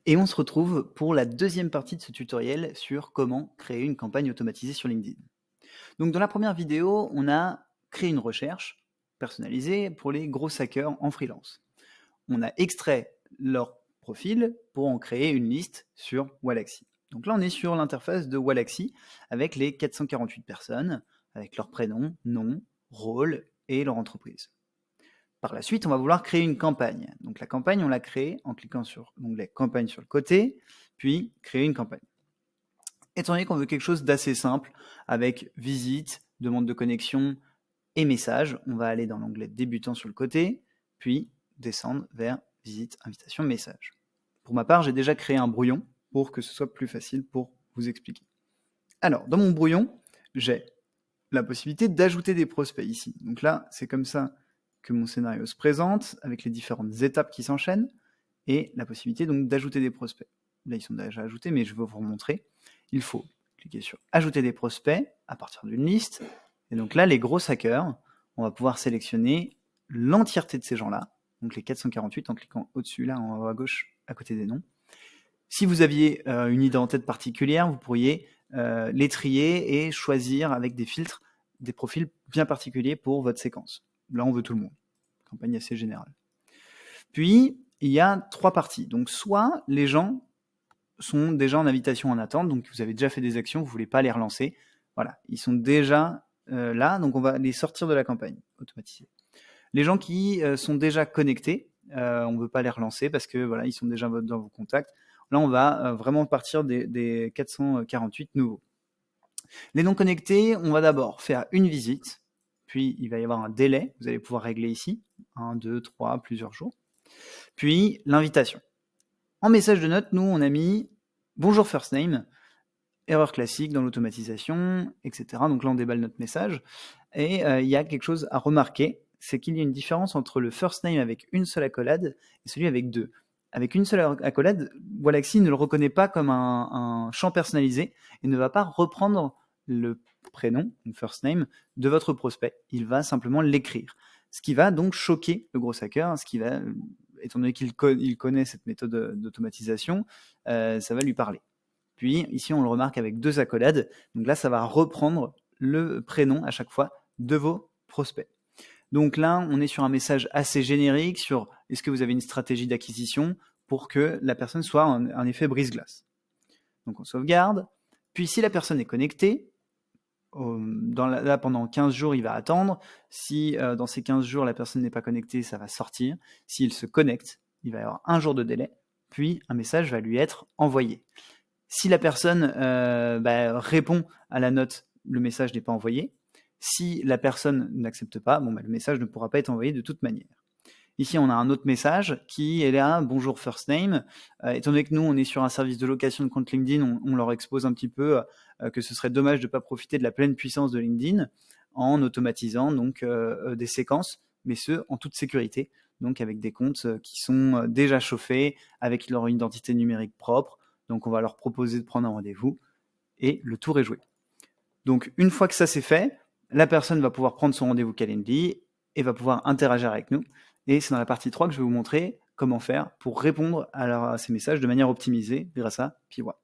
Et on se retrouve pour la deuxième partie de ce tutoriel sur comment créer une campagne automatisée sur LinkedIn. Donc dans la première vidéo, on a créé une recherche personnalisée pour les gros hackers en freelance. On a extrait leur profil pour en créer une liste sur Wallaxy. Donc là, on est sur l'interface de Wallaxy avec les 448 personnes, avec leur prénom, nom, rôle et leur entreprise. Par la suite, on va vouloir créer une campagne. Donc la campagne, on l'a créée en cliquant sur l'onglet campagne sur le côté, puis créer une campagne. Étant donné qu'on veut quelque chose d'assez simple, avec visite, demande de connexion et message, on va aller dans l'onglet débutant sur le côté, puis descendre vers visite, invitation, message. Pour ma part, j'ai déjà créé un brouillon pour que ce soit plus facile pour vous expliquer. Alors, dans mon brouillon, j'ai la possibilité d'ajouter des prospects ici. Donc là, c'est comme ça que mon scénario se présente, avec les différentes étapes qui s'enchaînent, et la possibilité donc d'ajouter des prospects. Là, ils sont déjà ajoutés, mais je vais vous remontrer. Il faut cliquer sur Ajouter des prospects à partir d'une liste. Et donc là, les gros hackers, on va pouvoir sélectionner l'entièreté de ces gens-là, donc les 448 en cliquant au-dessus, là, en haut à gauche, à côté des noms. Si vous aviez une idée en tête particulière, vous pourriez les trier et choisir avec des filtres des profils bien particuliers pour votre séquence. Là, on veut tout le monde. Campagne assez générale. Puis, il y a 3 parties. Donc, soit les gens sont déjà en invitation en attente, donc vous avez déjà fait des actions, vous ne voulez pas les relancer. Voilà, ils sont déjà là, donc on va les sortir de la campagne automatisée. Les gens qui sont déjà connectés, on ne veut pas les relancer parce que voilà, ils sont déjà dans vos contacts. Là, on va vraiment partir des 448 nouveaux. Les non connectés, on va d'abord faire une visite, puis il va y avoir un délai, vous allez pouvoir régler ici, 1, 2, 3, plusieurs jours. Puis l'invitation. En message de note, nous, on a mis « Bonjour first name », erreur classique dans l'automatisation, etc. Donc là, on déballe notre message. Et il y a quelque chose à remarquer, c'est qu'il y a une différence entre le first name avec une seule accolade et celui avec 2. Avec une seule accolade, Wallaxy ne le reconnaît pas comme un champ personnalisé et ne va pas reprendre le prénom, le first name, de votre prospect. Il va simplement l'écrire. Ce qui va donc choquer le gros hacker, ce qui va, étant donné qu'il connaît cette méthode d'automatisation, ça va lui parler. Puis ici, on le remarque avec 2 accolades. Donc là, ça va reprendre le prénom à chaque fois de vos prospects. Donc là, on est sur un message assez générique sur est-ce que vous avez une stratégie d'acquisition pour que la personne soit un effet brise-glace. Donc on sauvegarde. Puis si la personne est connectée, là pendant 15 jours, il va attendre. Si dans ces 15 jours, la personne n'est pas connectée, ça va sortir. S'il se connecte, il va y avoir 1 jour de délai. Puis un message va lui être envoyé. Si la personne répond à la note, le message n'est pas envoyé. Si la personne n'accepte pas, le message ne pourra pas être envoyé de toute manière. Ici, on a un autre message qui est là, bonjour first name. Étant donné que nous, on est sur un service de location de compte LinkedIn, on leur expose un petit peu que ce serait dommage de ne pas profiter de la pleine puissance de LinkedIn en automatisant donc des séquences, mais ce, en toute sécurité, donc avec des comptes qui sont déjà chauffés, avec leur identité numérique propre. Donc, on va leur proposer de prendre un rendez-vous et le tour est joué. Donc, une fois que ça c'est fait, la personne va pouvoir prendre son rendez-vous Calendly et va pouvoir interagir avec nous. Et c'est dans la partie 3 que je vais vous montrer comment faire pour répondre à ces messages de manière optimisée grâce à Pivoine.